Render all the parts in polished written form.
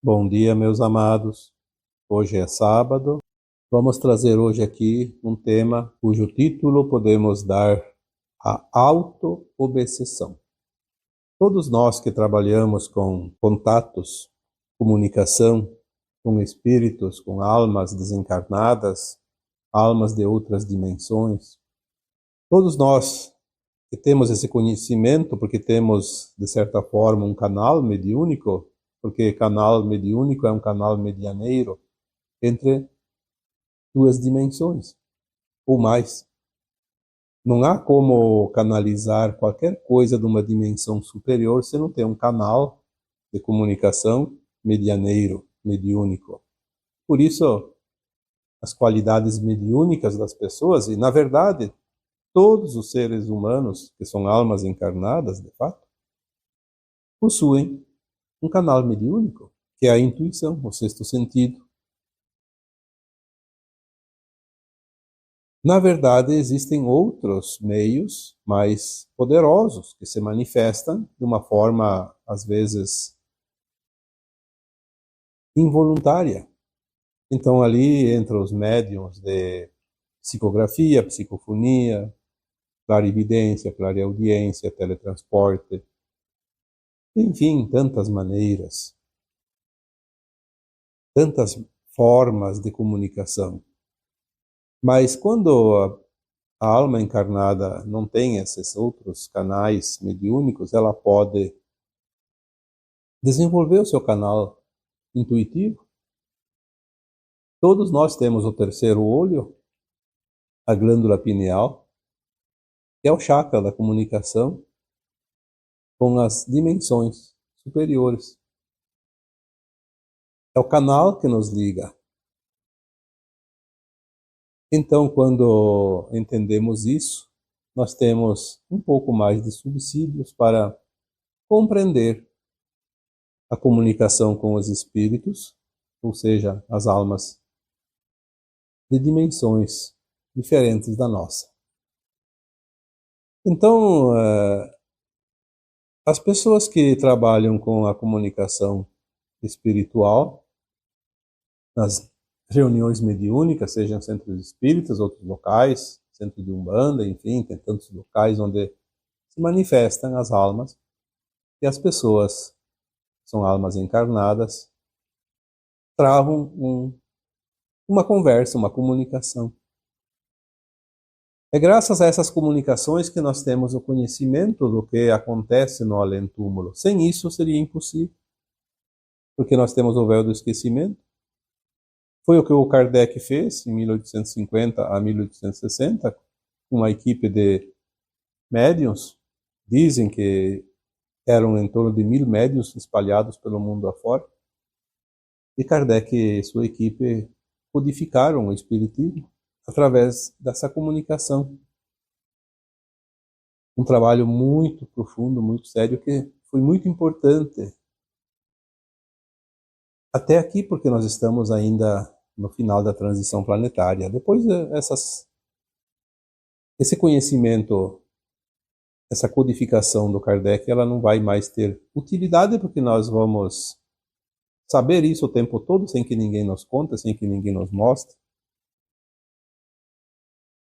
Bom dia, meus amados. Hoje é sábado. Vamos trazer hoje aqui um tema cujo título podemos dar a auto-obsessão. Todos nós que trabalhamos com contatos, comunicação com espíritos, com almas desencarnadas, almas de outras dimensões, todos nós que temos esse conhecimento, porque temos, de certa forma, um canal mediúnico, porque canal mediúnico é um canal medianeiro entre duas dimensões ou mais. Não há como canalizar qualquer coisa de uma dimensão superior se não tem um canal de comunicação medianeiro, mediúnico. Por isso, as qualidades mediúnicas das pessoas, e na verdade, todos os seres humanos, que são almas encarnadas, de fato, possuem um canal mediúnico, que é a intuição, o sexto sentido. Na verdade, existem outros meios mais poderosos que se manifestam de uma forma, às vezes, involuntária. Então, ali entre os médiuns de psicografia, psicofonia, clarividência, clareaudiência, teletransporte, enfim, tantas maneiras, tantas formas de comunicação. Mas quando a alma encarnada não tem esses outros canais mediúnicos, ela pode desenvolver o seu canal intuitivo. Todos nós temos o terceiro olho, a glândula pineal, que é o chakra da comunicação com as dimensões superiores. É o canal que nos liga. Então, quando entendemos isso, nós temos um pouco mais de subsídios para compreender a comunicação com os espíritos, ou seja, as almas de dimensões diferentes da nossa. Então, as pessoas que trabalham com a comunicação espiritual, nas reuniões mediúnicas, sejam centros espíritas, outros locais, centro de Umbanda, enfim, tem tantos locais onde se manifestam as almas, e as pessoas, são almas encarnadas, travam uma conversa, uma comunicação. É graças a essas comunicações que nós temos o conhecimento do que acontece no além-túmulo. Sem isso seria impossível, porque nós temos o véu do esquecimento. Foi o que o Kardec fez em 1850 a 1860, com uma equipe de médiuns. Dizem que eram em torno de 1000 médiuns espalhados pelo mundo afora. E Kardec e sua equipe codificaram o espiritismo através dessa comunicação. Um trabalho muito profundo, muito sério, que foi muito importante. Até aqui, porque nós estamos ainda no final da transição planetária. Depois, esse conhecimento, essa codificação do Kardec, ela não vai mais ter utilidade, porque nós vamos saber isso o tempo todo, sem que ninguém nos conte, sem que ninguém nos mostre.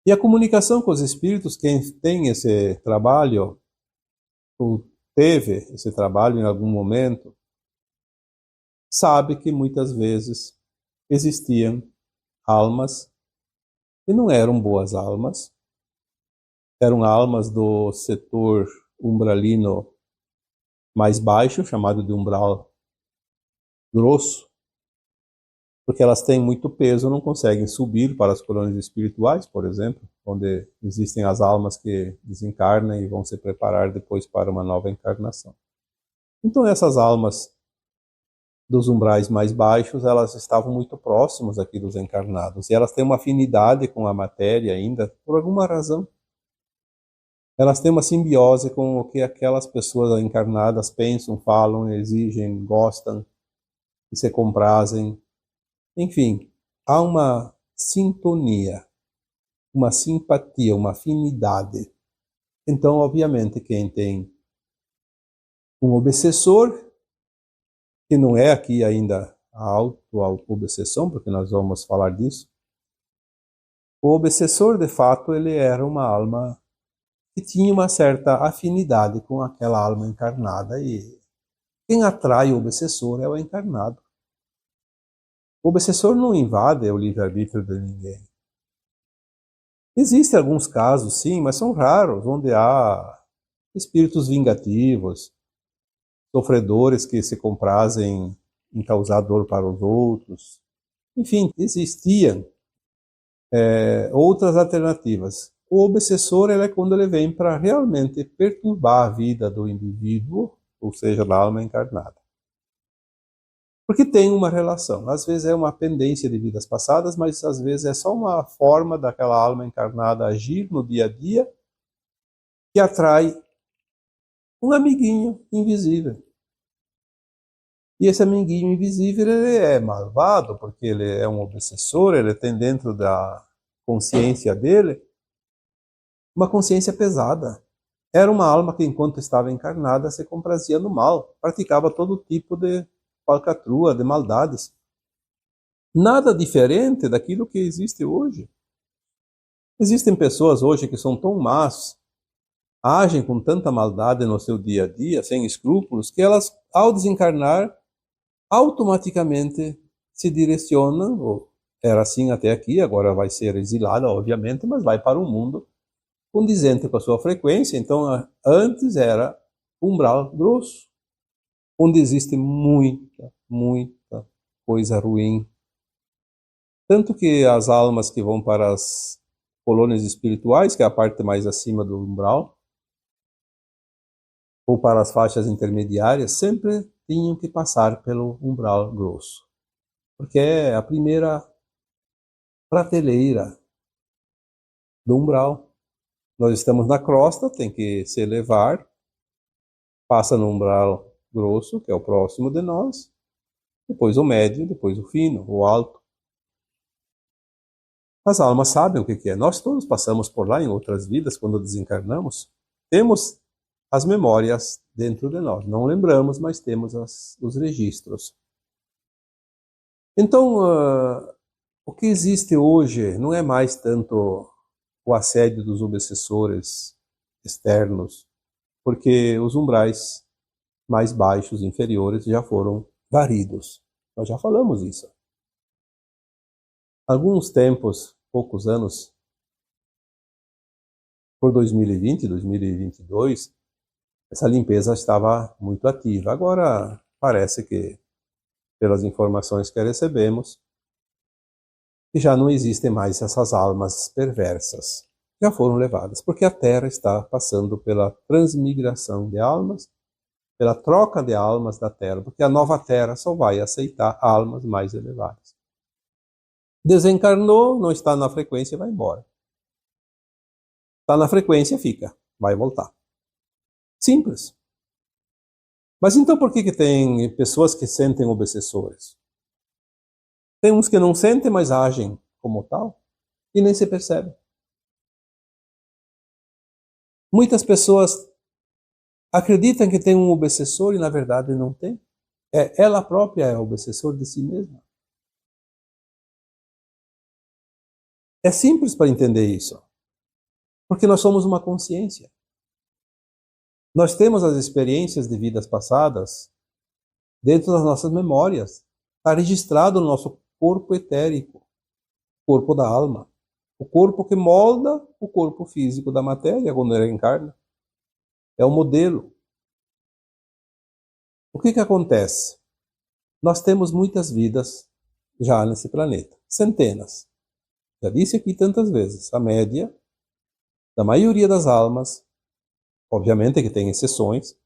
E a comunicação com os espíritos, quem tem esse trabalho, ou teve esse trabalho em algum momento, sabe que muitas vezes existiam almas que não eram boas almas, eram almas do setor umbralino mais baixo, chamado de umbral grosso, porque elas têm muito peso, não conseguem subir para as colônias espirituais, por exemplo, onde existem as almas que desencarnam e vão se preparar depois para uma nova encarnação. Então essas almas dos umbrais mais baixos, elas estavam muito próximas aqui dos encarnados, e elas têm uma afinidade com a matéria ainda, por alguma razão. Elas têm uma simbiose com o que aquelas pessoas encarnadas pensam, falam, exigem, gostam e se comprazem. Enfim, há uma sintonia, uma simpatia, uma afinidade. Então, obviamente, quem tem um obsessor que não é aqui ainda a auto-obsessão, porque nós vamos falar disso. O obsessor, de fato, ele era uma alma que tinha uma certa afinidade com aquela alma encarnada, e quem atrai o obsessor é o encarnado. O obsessor não invade o livre-arbítrio de ninguém. Existem alguns casos, sim, mas são raros, onde há espíritos vingativos, sofredores que se comprazem em causar dor para os outros. Enfim, existiam outras alternativas. O obsessor é quando ele vem para realmente perturbar a vida do indivíduo, ou seja, da alma encarnada. Porque tem uma relação. Às vezes é uma pendência de vidas passadas, mas às vezes é só uma forma daquela alma encarnada agir no dia a dia que atrai um amiguinho invisível. E esse amiguinho invisível, ele é malvado, porque ele é um obsessor, ele tem dentro da consciência dele uma consciência pesada. Era uma alma que, enquanto estava encarnada, se comprazia no mal, praticava todo tipo de falcatrua, de maldades. Nada diferente daquilo que existe hoje. Existem pessoas hoje que são tão más, agem com tanta maldade no seu dia a dia, sem escrúpulos, que elas, ao desencarnar, automaticamente se direcionam, ou era assim até aqui, agora vai ser exilada, obviamente, mas vai para o mundo condizente com a sua frequência. Então, antes era umbral grosso, onde existe muita coisa ruim. Tanto que as almas que vão para as colônias espirituais, que é a parte mais acima do umbral, ou para as faixas intermediárias, sempre tinham que passar pelo umbral grosso, porque é a primeira prateleira do umbral. Nós estamos na crosta, tem que se elevar, passa no umbral grosso, que é o próximo de nós, depois o médio, depois o fino, o alto. As almas sabem o que é. Nós todos passamos por lá em outras vidas, quando desencarnamos. Temos as memórias dentro de nós. Não lembramos, mas temos os registros. Então, o que existe hoje não é mais tanto o assédio dos obsessores externos, porque os umbrais mais baixos, inferiores, já foram varridos. Nós já falamos isso. Alguns tempos, poucos anos, por 2020, 2022, essa limpeza estava muito ativa. Agora, parece que, pelas informações que recebemos, que já não existem mais essas almas perversas. Já foram levadas, porque a Terra está passando pela transmigração de almas, pela troca de almas da Terra, porque a nova Terra só vai aceitar almas mais elevadas. Desencarnou, não está na frequência, vai embora. Está na frequência, fica, vai voltar. Simples. Mas então por que tem pessoas que sentem obsessores? Tem uns que não sentem, mas agem como tal e nem se percebem. Muitas pessoas acreditam que tem um obsessor e na verdade não tem. Ela própria é o obsessor de si mesma. É simples para entender isso, porque nós somos uma consciência. Nós temos as experiências de vidas passadas dentro das nossas memórias. Está registrado no nosso corpo etérico, corpo da alma. O corpo que molda o corpo físico da matéria quando ele encarna. É o modelo. O que acontece? Nós temos muitas vidas já nesse planeta. Centenas. Já disse aqui tantas vezes. A média da maioria das almas, obviamente que tem exceções,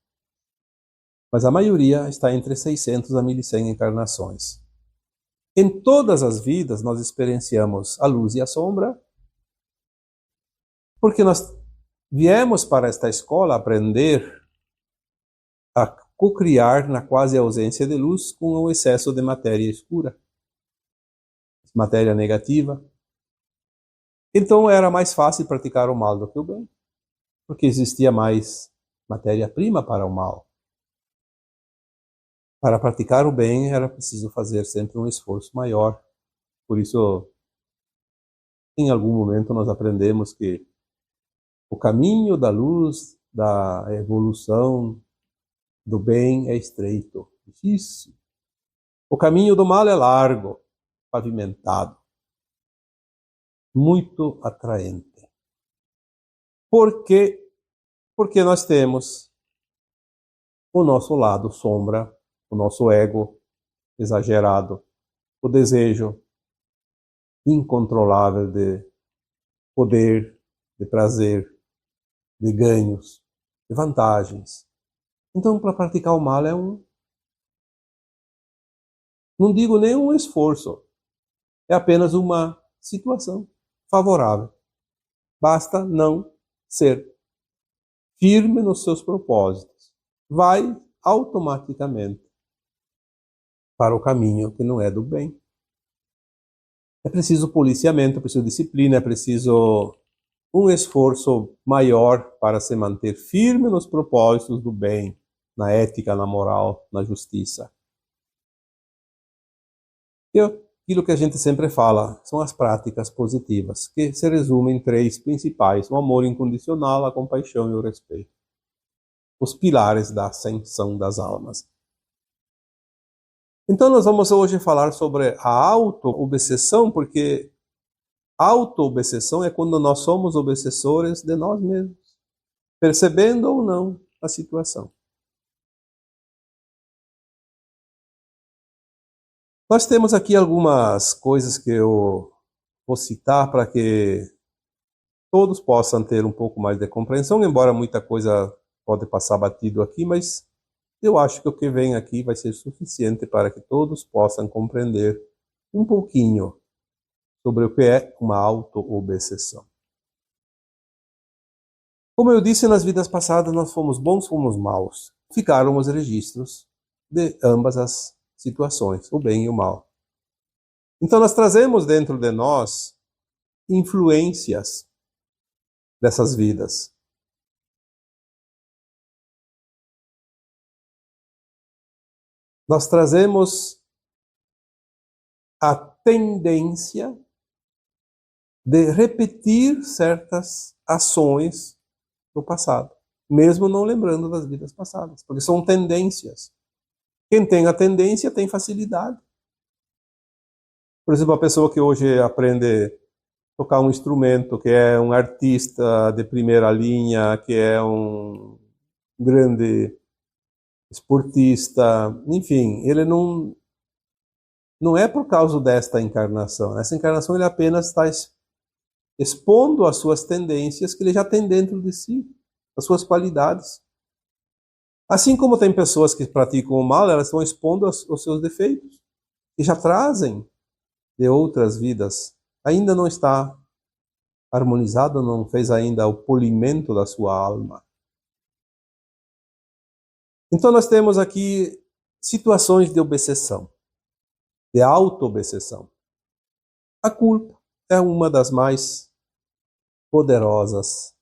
mas a maioria está entre 600 a 1100 encarnações. Em todas as vidas nós experienciamos a luz e a sombra, porque nós viemos para esta escola aprender a cocriar na quase ausência de luz com o excesso de matéria escura, matéria negativa. Então era mais fácil praticar o mal do que o bem, porque existia mais matéria-prima para o mal. Para praticar o bem era preciso fazer sempre um esforço maior. Por isso, em algum momento nós aprendemos que o caminho da luz, da evolução, do bem é estreito, difícil. O caminho do mal é largo, pavimentado, muito atraente. Por quê? Porque nós temos o nosso lado sombra, o nosso ego exagerado, o desejo incontrolável de poder, de prazer, de ganhos, de vantagens. Então, para praticar o mal não digo nem um esforço, é apenas uma situação favorável. Basta não ser firme nos seus propósitos. Vai automaticamente para o caminho que não é do bem. É preciso policiamento, é preciso disciplina, é preciso um esforço maior para se manter firme nos propósitos do bem, na ética, na moral, na justiça. E aquilo que a gente sempre fala são as práticas positivas, que se resumem em 3 principais: o amor incondicional, a compaixão e o respeito. Os pilares da ascensão das almas. Então nós vamos hoje falar sobre a auto-obsessão, porque auto-obsessão é quando nós somos obsessores de nós mesmos, percebendo ou não a situação. Nós temos aqui algumas coisas que eu vou citar para que todos possam ter um pouco mais de compreensão, embora muita coisa pode passar batido aqui, mas eu acho que o que vem aqui vai ser suficiente para que todos possam compreender um pouquinho sobre o que é uma auto-obsessão. Como eu disse, nas vidas passadas nós fomos bons, fomos maus. Ficaram os registros de ambas as situações, o bem e o mal. Então nós trazemos dentro de nós influências dessas vidas. Nós trazemos a tendência de repetir certas ações do passado, mesmo não lembrando das vidas passadas, porque são tendências. Quem tem a tendência tem facilidade. Por exemplo, a pessoa que hoje aprende a tocar um instrumento, que é um artista de primeira linha, que é um grande esportista, enfim, ele não é por causa desta encarnação. Nessa encarnação ele apenas está expondo as suas tendências que ele já tem dentro de si, as suas qualidades. Assim como tem pessoas que praticam o mal, elas estão expondo os seus defeitos, que já trazem de outras vidas. Ainda não está harmonizado, não fez ainda o polimento da sua alma. Então nós temos aqui situações de obsessão, de auto-obsessão. A culpa é uma das mais poderosas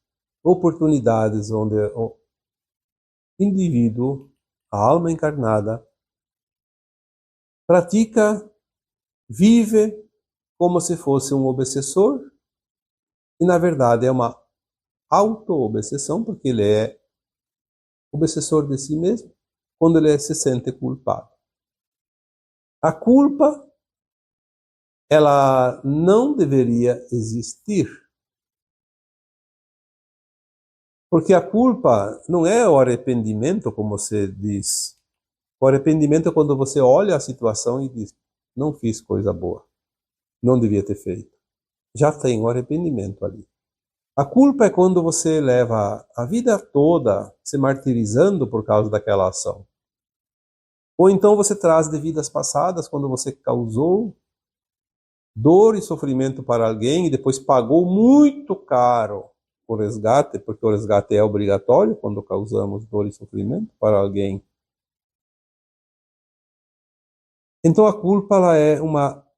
oportunidades onde o indivíduo, a alma encarnada, pratica, vive como se fosse um obsessor, e na verdade é uma auto-obsessão, porque ele é obsessor de si mesmo, quando ele se sente culpado. A culpa, ela não deveria existir, porque a culpa não é o arrependimento, como se diz. O arrependimento é quando você olha a situação e diz: não fiz coisa boa, não devia ter feito. Já tem o arrependimento ali. A culpa é quando você leva a vida toda se martirizando por causa daquela ação. Ou então você traz de vidas passadas, quando você causou dor e sofrimento para alguém e depois pagou muito caro o resgate, porque o resgate é obrigatório quando causamos dor e sofrimento para alguém. Então a culpa, ela é uma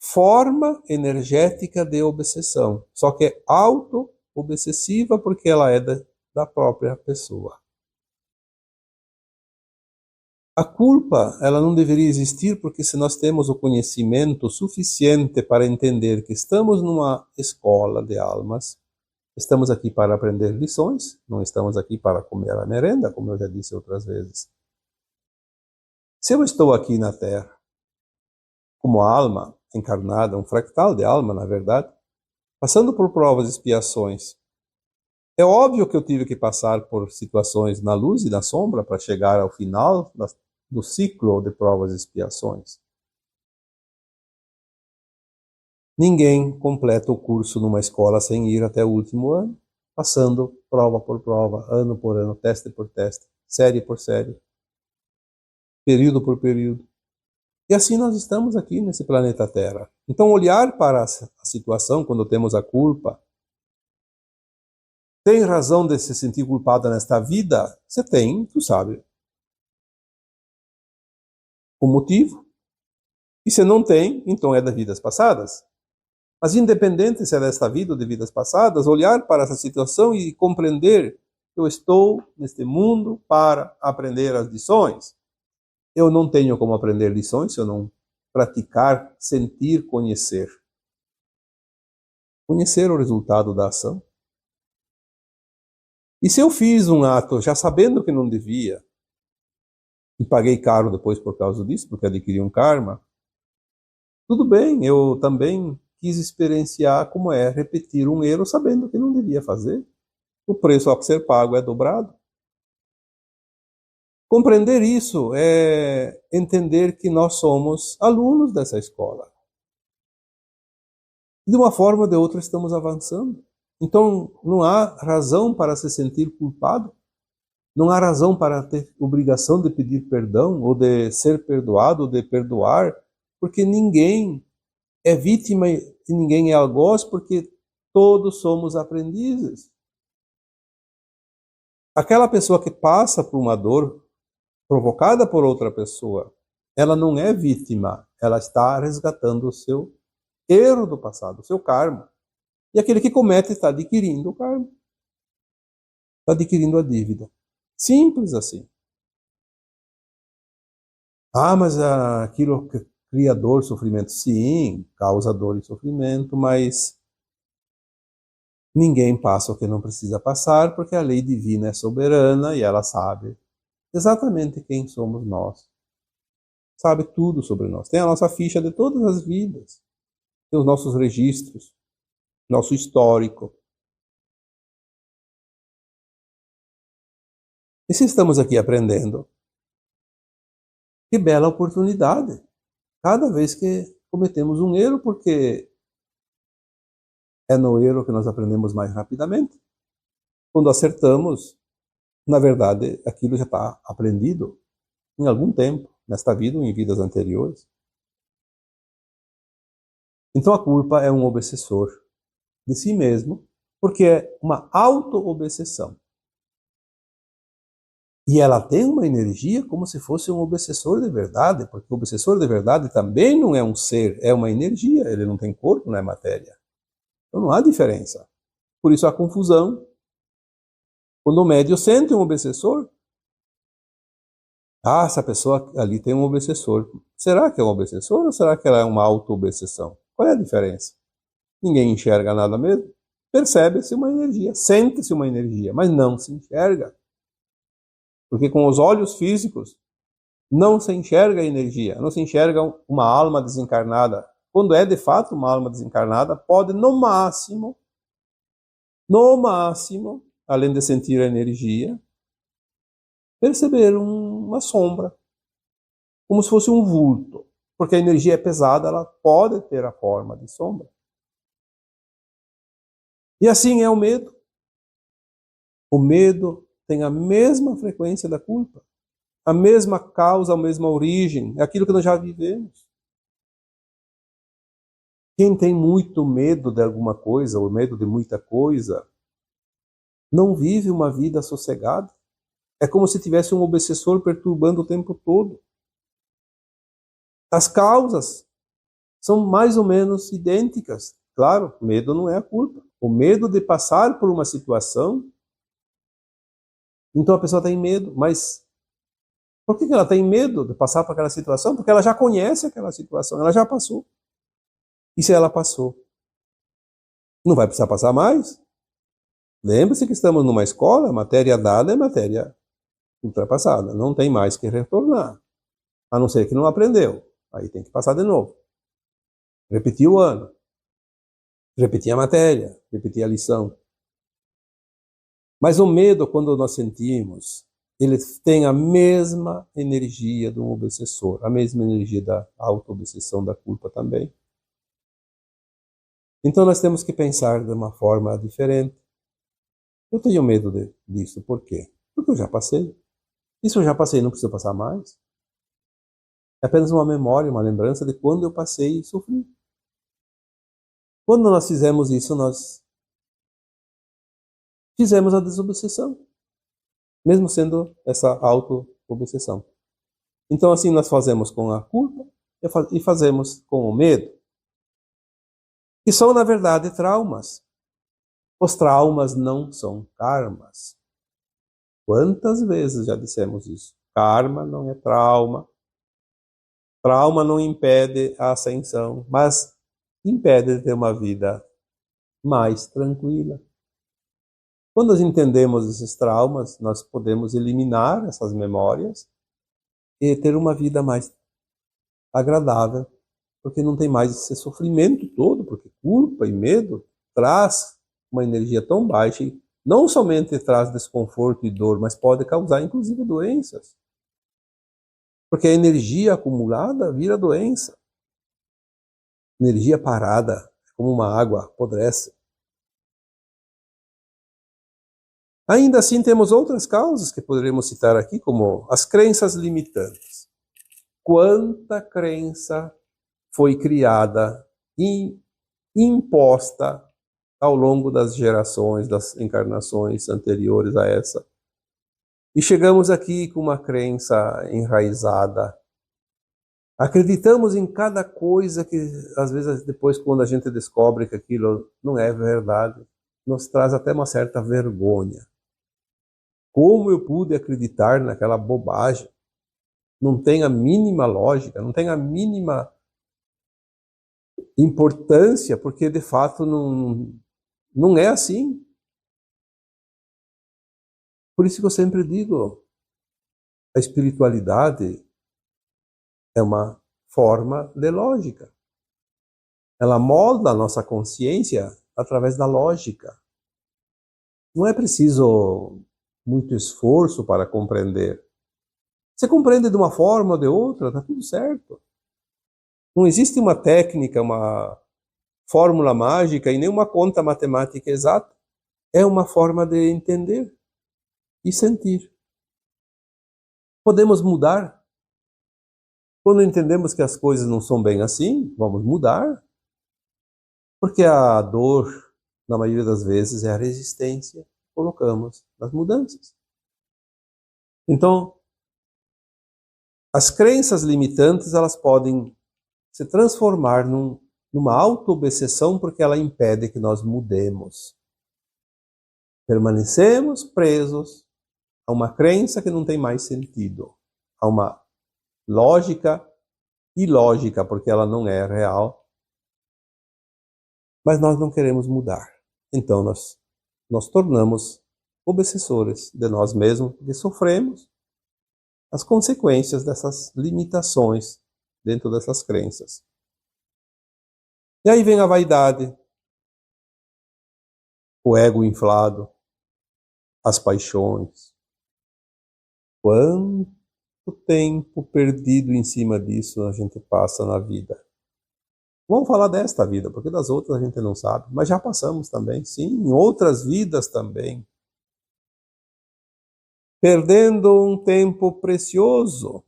forma energética de obsessão, só que é auto-obsessiva porque ela é da própria pessoa. A culpa, ela não deveria existir porque se nós temos o conhecimento suficiente para entender que estamos numa escola de almas, estamos aqui para aprender lições, não estamos aqui para comer a merenda, como eu já disse outras vezes. Se eu estou aqui na Terra como alma encarnada, um fractal de alma, na verdade, passando por provas e expiações, é óbvio que eu tive que passar por situações na luz e na sombra para chegar ao final do ciclo de provas e expiações. Ninguém completa o curso numa escola sem ir até o último ano, passando prova por prova, ano por ano, teste por teste, série por série, período por período. E assim nós estamos aqui nesse planeta Terra. Então, olhar para a situação quando temos a culpa, tem razão de se sentir culpado nesta vida? Você tem, tu sabe. O motivo. E se não tem, então é das vidas passadas. Mas independente se é desta vida ou de vidas passadas, olhar para essa situação e compreender que eu estou neste mundo para aprender as lições. Eu não tenho como aprender lições se eu não praticar, sentir, conhecer. Conhecer o resultado da ação. E se eu fiz um ato já sabendo que não devia, e paguei caro depois por causa disso, porque adquiri um karma, tudo bem, eu também quis experienciar como é repetir um erro sabendo que não devia fazer. O preço a ser pago é dobrado. Compreender isso é entender que nós somos alunos dessa escola. De uma forma ou de outra estamos avançando. Então não há razão para se sentir culpado. Não há razão para ter obrigação de pedir perdão, ou de ser perdoado, ou de perdoar, porque ninguém é vítima e ninguém é algoz, porque todos somos aprendizes. Aquela pessoa que passa por uma dor provocada por outra pessoa, ela não é vítima, ela está resgatando o seu erro do passado, o seu karma. E aquele que comete está adquirindo o karma, está adquirindo a dívida. Simples assim. Ah, mas aquilo que cria dor, sofrimento. Sim, causa dor e sofrimento, mas ninguém passa o que não precisa passar, porque a lei divina é soberana e ela sabe exatamente quem somos nós. Sabe tudo sobre nós. Tem a nossa ficha de todas as vidas. Tem os nossos registros, nosso histórico. E se estamos aqui aprendendo, que bela oportunidade. Cada vez que cometemos um erro, porque é no erro que nós aprendemos mais rapidamente. Quando acertamos, na verdade, aquilo já está aprendido em algum tempo, nesta vida ou em vidas anteriores. Então a culpa é um obsessor de si mesmo, porque é uma auto-obsessão. E ela tem uma energia como se fosse um obsessor de verdade, porque o obsessor de verdade também não é um ser, é uma energia, ele não tem corpo, não é matéria. Então não há diferença. Por isso há confusão. Quando o médium sente um obsessor, essa pessoa ali tem um obsessor. Será que é um obsessor ou será que ela é uma auto-obsessão? Qual é a diferença? Ninguém enxerga nada mesmo. Percebe-se uma energia, sente-se uma energia, mas não se enxerga. Porque com os olhos físicos não se enxerga a energia, não se enxerga uma alma desencarnada. Quando é de fato uma alma desencarnada, pode no máximo, além de sentir a energia, perceber uma sombra, como se fosse um vulto. Porque a energia é pesada, ela pode ter a forma de sombra. E assim é o medo. O medo tem a mesma frequência da culpa, a mesma causa, a mesma origem, é aquilo que nós já vivemos. Quem tem muito medo de alguma coisa, ou medo de muita coisa, não vive uma vida sossegada. É como se tivesse um obsessor perturbando o tempo todo. As causas são mais ou menos idênticas. Claro, medo não é a culpa. O medo de passar por uma situação, então a pessoa tem medo, mas Por que ela tem medo de passar por aquela situação? Porque ela já conhece aquela situação, ela já passou. E se ela passou? Não vai precisar passar mais? Lembre-se que estamos numa escola, matéria dada é matéria ultrapassada, não tem mais que retornar. A não ser que não aprendeu. Aí tem que passar de novo. Repetir o ano. Repetir a matéria. Repetir a lição. Mas o medo, quando nós sentimos, ele tem a mesma energia do obsessor, a mesma energia da auto-obsessão, da culpa também. Então nós temos que pensar de uma forma diferente. Eu tenho medo disso. Por quê? Porque eu já passei. Isso eu já passei, não preciso passar mais. É apenas uma memória, uma lembrança de quando eu passei e sofri. Quando nós fizemos isso, nós fizemos a desobsessão, mesmo sendo essa auto-obsessão. Então assim nós fazemos com a culpa e fazemos com o medo, que são na verdade traumas. Os traumas não são karmas. Quantas vezes já dissemos isso? Karma não é trauma. Trauma não impede a ascensão, mas impede de ter uma vida mais tranquila. Quando nós entendemos esses traumas, nós podemos eliminar essas memórias e ter uma vida mais agradável, porque não tem mais esse sofrimento todo, porque culpa e medo traz uma energia tão baixa e não somente traz desconforto e dor, mas pode causar inclusive doenças. Porque a energia acumulada vira doença. Energia parada, como uma água, apodrece. Ainda assim, temos outras causas que poderíamos citar aqui, como as crenças limitantes. Quanta crença foi criada e imposta ao longo das gerações, das encarnações anteriores a essa. E chegamos aqui com uma crença enraizada. Acreditamos em cada coisa que, às vezes, depois, quando a gente descobre que aquilo não é verdade, nos traz até uma certa vergonha. Como eu pude acreditar naquela bobagem? Não tem a mínima lógica, não tem a mínima importância, porque de fato não é assim. Por isso que eu sempre digo, a espiritualidade é uma forma de lógica. Ela molda a nossa consciência através da lógica. Não é preciso muito esforço para compreender. Você compreende de uma forma ou de outra, está tudo certo. Não existe uma técnica, uma fórmula mágica e nenhuma conta matemática exata. É uma forma de entender e sentir. Podemos mudar. Quando entendemos que as coisas não são bem assim, vamos mudar. Porque a dor, na maioria das vezes, é a resistência que colocamos nas mudanças. Então, as crenças limitantes, elas podem se transformar numa auto-obsessão porque ela impede que nós mudemos. Permanecemos presos a uma crença que não tem mais sentido, a uma lógica ilógica, porque ela não é real, mas nós não queremos mudar. Então nós tornamos obsessores de nós mesmos, porque sofremos as consequências dessas limitações dentro dessas crenças. E aí vem a vaidade, o ego inflado, as paixões. Quanto tempo perdido em cima disso a gente passa na vida? Vamos falar desta vida, porque das outras a gente não sabe, mas já passamos também, sim, em outras vidas também. Perdendo um tempo precioso.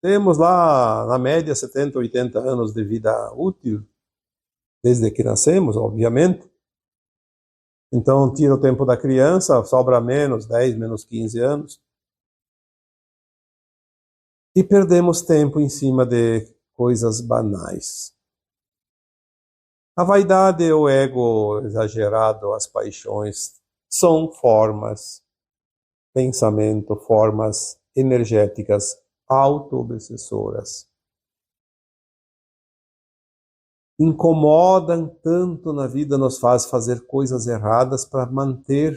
Temos lá, na média, 70, 80 anos de vida útil, desde que nascemos, obviamente. Então, tira o tempo da criança, sobra menos 10, menos 15 anos. E perdemos tempo em cima de coisas banais. A vaidade, o ego exagerado, as paixões, são formas, pensamento, formas energéticas auto-obsessoras. Incomodam tanto na vida, nos faz fazer coisas erradas para manter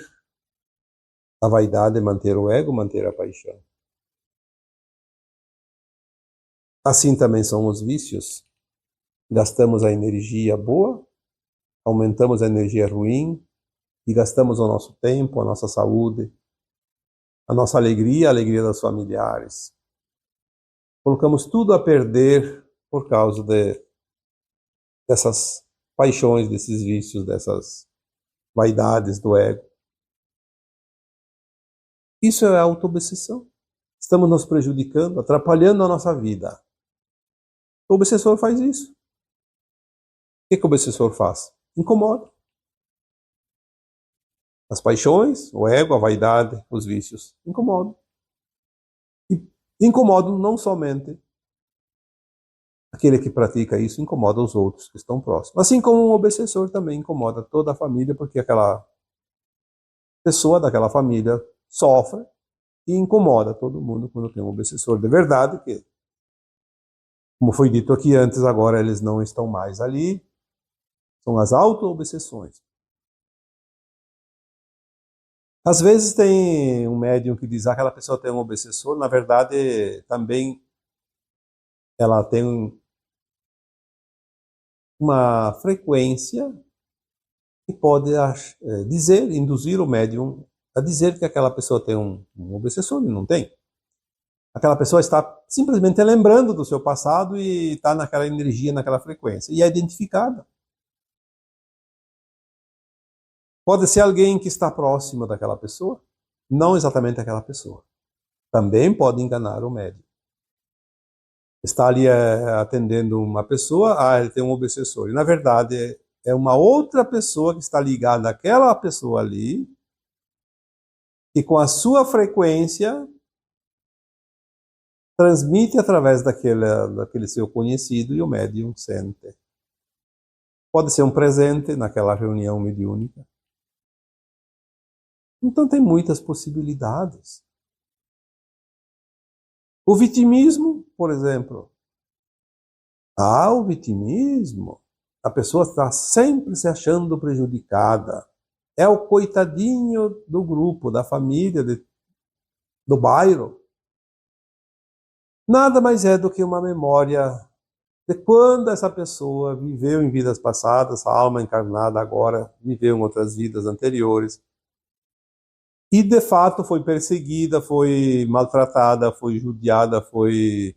a vaidade, manter o ego, manter a paixão. Assim também são os vícios. Gastamos a energia boa, aumentamos a energia ruim e gastamos o nosso tempo, a nossa saúde, a nossa alegria, a alegria dos familiares. Colocamos tudo a perder por causa dessas paixões, desses vícios, dessas vaidades do ego. Isso é auto-obsessão. Estamos nos prejudicando, atrapalhando a nossa vida. O obsessor faz isso. O que o obsessor faz? Incomoda. As paixões, o ego, a vaidade, os vícios, incomodam. E incomodam não somente aquele que pratica isso, incomoda os outros que estão próximos. Assim como um obsessor também incomoda toda a família, porque aquela pessoa daquela família sofre e incomoda todo mundo quando tem um obsessor de verdade, que, como foi dito aqui antes, agora eles não estão mais ali. São as auto-obsessões. Às vezes tem um médium que diz que aquela pessoa tem um obsessor, na verdade também ela tem uma frequência que pode induzir o médium a dizer que aquela pessoa tem um obsessor e não tem. Aquela pessoa está simplesmente lembrando do seu passado e está naquela energia, naquela frequência, e é identificada. Pode ser alguém que está próximo daquela pessoa, não exatamente aquela pessoa. Também pode enganar o médium. Está ali atendendo uma pessoa, ele tem um obsessor. E na verdade é uma outra pessoa que está ligada àquela pessoa ali, que com a sua frequência transmite através daquele seu conhecido e o médium sente. Pode ser um presente naquela reunião mediúnica. Então tem muitas possibilidades. O vitimismo, por exemplo. O vitimismo. A pessoa está sempre se achando prejudicada. É o coitadinho do grupo, da família, do bairro. Nada mais é do que uma memória de quando essa pessoa viveu em vidas passadas, a alma encarnada agora viveu em outras vidas anteriores. E, de fato, foi perseguida, foi maltratada, foi judiada, foi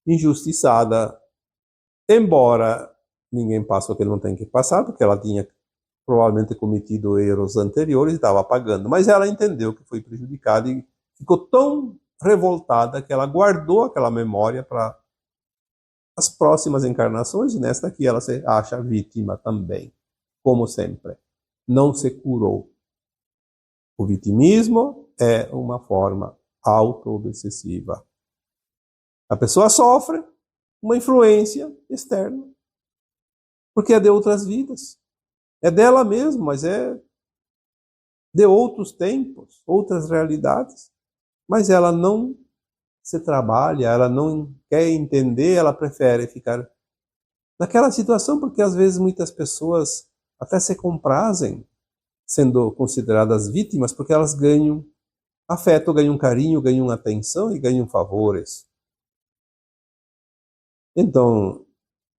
injustiçada. Embora ninguém passe o que não tem que passar, porque ela tinha provavelmente cometido erros anteriores e estava pagando. Mas ela entendeu que foi prejudicada e ficou tão revoltada que ela guardou aquela memória para as próximas encarnações. E nesta aqui ela se acha vítima também, como sempre. Não se curou. O vitimismo é uma forma auto-obsessiva. A pessoa sofre uma influência externa, porque é de outras vidas. É dela mesma, mas é de outros tempos, outras realidades. Mas ela não se trabalha, ela não quer entender, ela prefere ficar naquela situação, porque às vezes muitas pessoas até se comprazem sendo consideradas vítimas, porque elas ganham afeto, ganham carinho, ganham atenção e ganham favores. Então,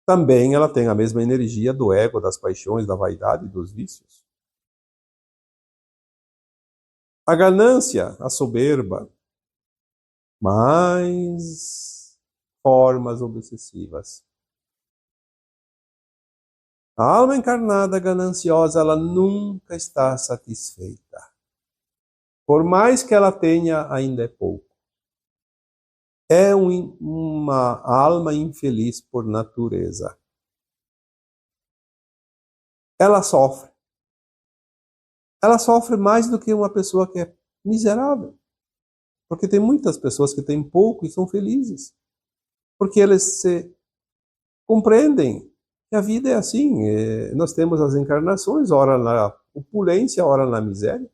também ela tem a mesma energia do ego, das paixões, da vaidade e dos vícios. A ganância, a soberba, mais formas obsessivas. A alma encarnada gananciosa, ela nunca está satisfeita. Por mais que ela tenha, ainda é pouco. É uma alma infeliz por natureza. Ela sofre. Ela sofre mais do que uma pessoa que é miserável. Porque tem muitas pessoas que têm pouco e são felizes. Porque eles se compreendem que a vida é assim. Nós temos as encarnações, ora na opulência, ora na miséria.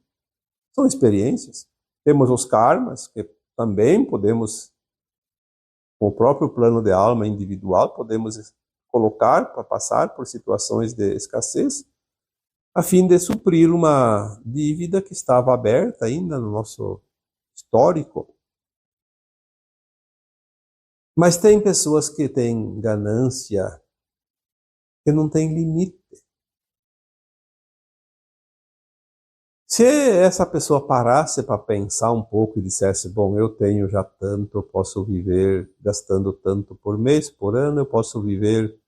São experiências. Temos os karmas, que também podemos Com o próprio plano de alma individual, podemos colocar para passar por situações de escassez, a fim de suprir uma dívida que estava aberta ainda no nosso histórico. Mas tem pessoas que têm ganância que não tem limite. Se essa pessoa parasse para pensar um pouco e dissesse, bom, eu tenho já tanto, eu posso viver gastando tanto por mês, por ano, eu posso viver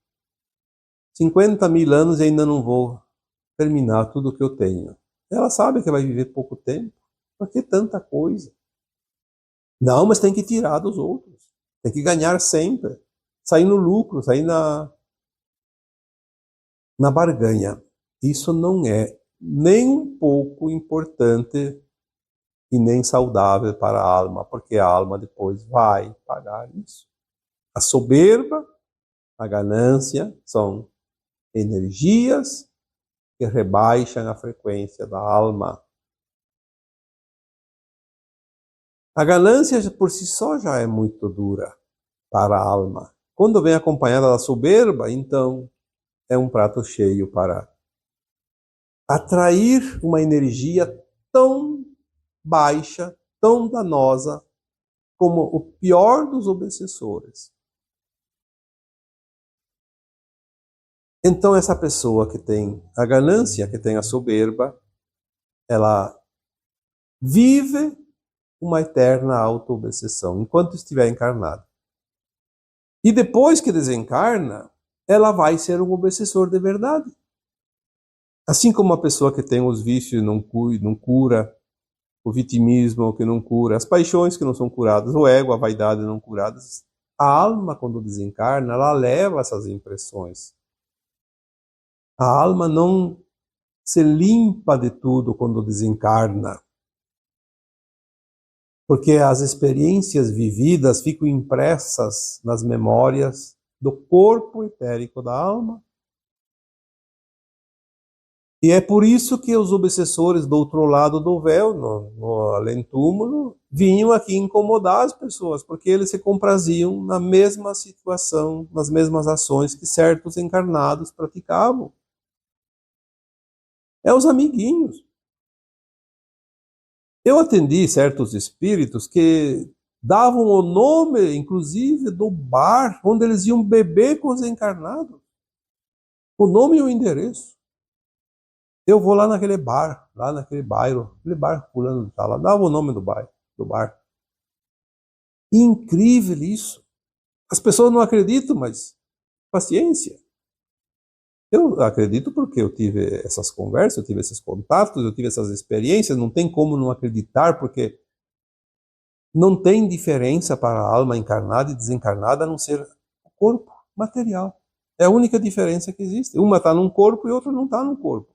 50.000 anos e ainda não vou terminar tudo o que eu tenho. Ela sabe que vai viver pouco tempo. Por que tanta coisa? Não, mas tem que tirar dos outros. Tem que ganhar sempre. Sair no lucro, sair na barganha. Isso não é nem um pouco importante e nem saudável para a alma, porque a alma depois vai pagar isso. A soberba, a ganância são energias que rebaixam a frequência da alma. A ganância por si só já é muito dura para a alma. Quando vem acompanhada da soberba, então é um prato cheio para atrair uma energia tão baixa, tão danosa, como o pior dos obsessores. Então essa pessoa que tem a ganância, que tem a soberba, ela vive uma eterna auto-obsessão, enquanto estiver encarnada. E depois que desencarna, ela vai ser um obsessor de verdade. Assim como uma pessoa que tem os vícios e não cura, o vitimismo que não cura, as paixões que não são curadas, o ego, a vaidade não curadas, a alma, quando desencarna, ela leva essas impressões. A alma não se limpa de tudo quando desencarna, porque as experiências vividas ficam impressas nas memórias do corpo etérico da alma. E é por isso que os obsessores do outro lado do véu, no além-túmulo, vinham aqui incomodar as pessoas, porque eles se compraziam na mesma situação, nas mesmas ações que certos encarnados praticavam. É os amiguinhos. Eu atendi certos espíritos que davam o nome, inclusive, do bar onde eles iam beber com os encarnados. O nome e o endereço. Eu vou lá naquele bar, lá naquele bairro, aquele bar fulano tá lá, dava o nome do bar, do bar. Incrível isso. As pessoas não acreditam, mas paciência. Eu acredito porque eu tive essas conversas, eu tive esses contatos, eu tive essas experiências, não tem como não acreditar, porque não tem diferença para a alma encarnada e desencarnada a não ser o corpo material. É a única diferença que existe. Uma está num corpo e outra não está num corpo.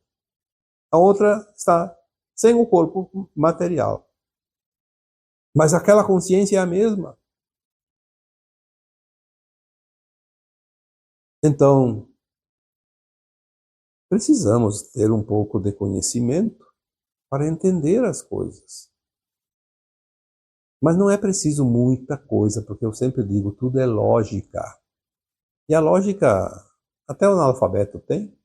A outra está sem o corpo material. Mas aquela consciência é a mesma. Então, precisamos ter um pouco de conhecimento para entender as coisas. Mas não é preciso muita coisa, porque eu sempre digo, tudo é lógica. E a lógica, até o analfabeto tem.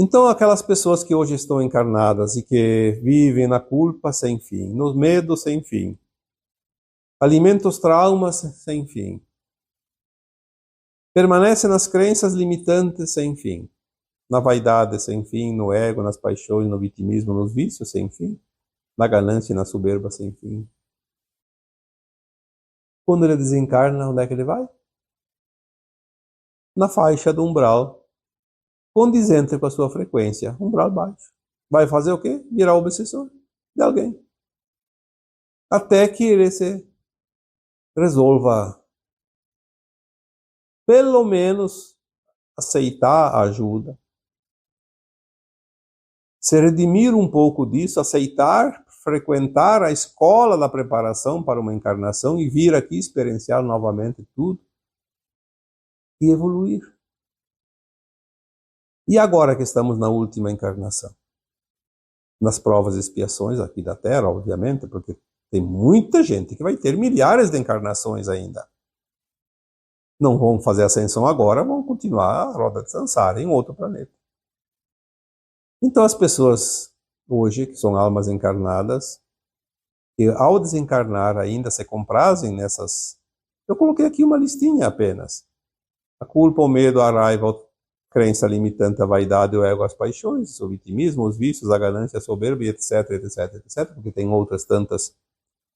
Então, aquelas pessoas que hoje estão encarnadas e que vivem na culpa sem fim, nos medos sem fim, alimentam os traumas sem fim, permanecem nas crenças limitantes sem fim, na vaidade sem fim, no ego, nas paixões, no vitimismo, nos vícios sem fim, na ganância e na soberba sem fim. Quando ele desencarna, onde é que ele vai? Na faixa do umbral, condizente com a sua frequência, umbral baixo. Vai fazer o quê? Virar obsessor de alguém. Até que ele se resolva, pelo menos, aceitar a ajuda, se redimir um pouco disso, aceitar, frequentar a escola da preparação para uma encarnação e vir aqui experienciar novamente tudo e evoluir. E agora que estamos na última encarnação, nas provas e expiações aqui da Terra, obviamente, porque Tem muita gente que vai ter milhares de encarnações ainda. Não vão fazer ascensão agora, vão continuar a roda de samsara em outro planeta. Então as pessoas hoje, que são almas encarnadas, que ao desencarnar ainda se comprazem nessas... Eu coloquei aqui uma listinha apenas. A culpa, o medo, a raiva, a crença limitante, a vaidade, o ego, as paixões, o vitimismo, os vícios, a ganância, a soberba, etc, etc, etc, porque tem outras tantas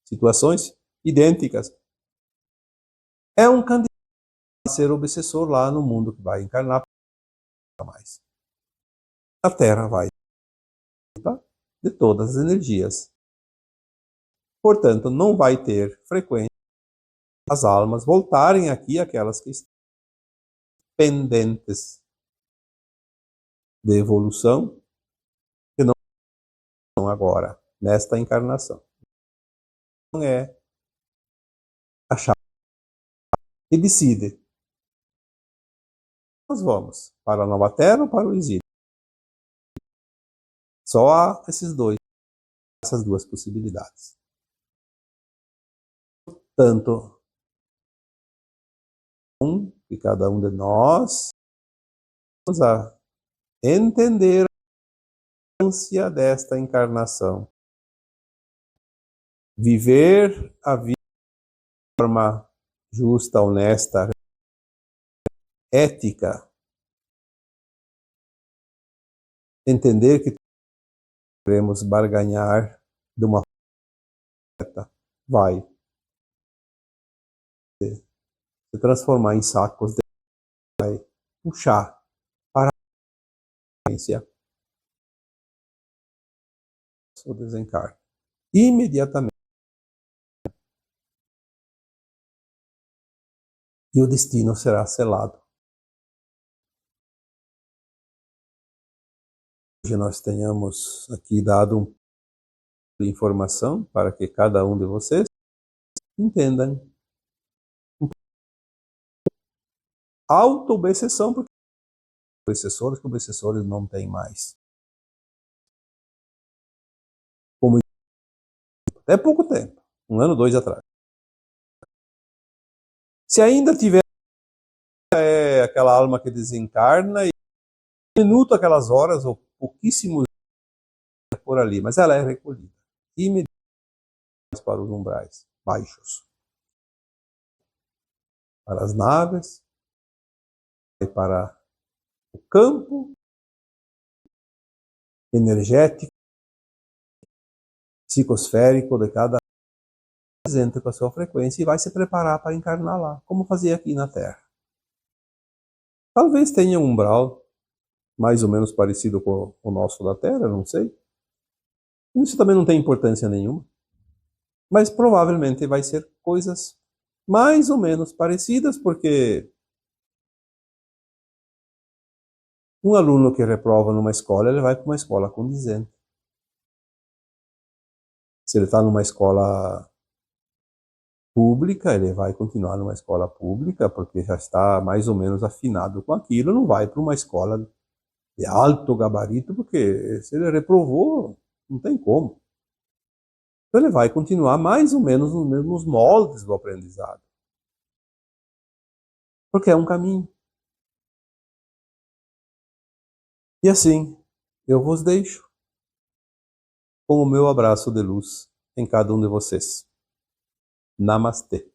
situações idênticas. É um candidato a ser obsessor lá no mundo que vai encarnar mais. A Terra vai de todas as energias. Portanto, não vai ter frequência as almas voltarem aqui, aquelas que estão pendentes de evolução, que não estão agora, nesta encarnação. Não é a chave que decide. Nós vamos para a nova Terra ou para o exílio. Só há essas duas possibilidades. Tanto que cada um de nós vamos a entender a ânsia desta encarnação, viver a vida de forma justa, honesta, ética, entender que queremos barganhar de uma forma, vai se transformar em sacos, vai puxar para a consciência o desencarne. Imediatamente. E o destino será selado. Hoje nós tenhamos aqui dado uma informação para que cada um de vocês entendam. Auto-obsessão, porque obsessores não tem mais. Como até pouco tempo, 1 ano, 2 atrás. Se ainda tiver aquela alma que desencarna, e um minuto, aquelas horas, ou pouquíssimos por ali, mas ela é recolhida imediatamente para os umbrais baixos, para as naves, e para o campo energético, psicosférico de cada presente com a sua frequência e vai se preparar para encarnar lá, como fazia aqui na Terra. Talvez tenha um umbral mais ou menos parecido com o nosso da Terra, não sei. Isso também não tem importância nenhuma. Mas provavelmente vai ser coisas mais ou menos parecidas, porque um aluno que reprova numa escola, ele vai para uma escola condizente. Se ele está numa escola pública, ele vai continuar numa escola pública, porque já está mais ou menos afinado com aquilo, não vai para uma escola de alto gabarito, porque se ele reprovou, não tem como. Então ele vai continuar mais ou menos nos mesmos moldes do aprendizado. Porque é um caminho. E assim, eu vos deixo com o meu abraço de luz em cada um de vocês. Namastê.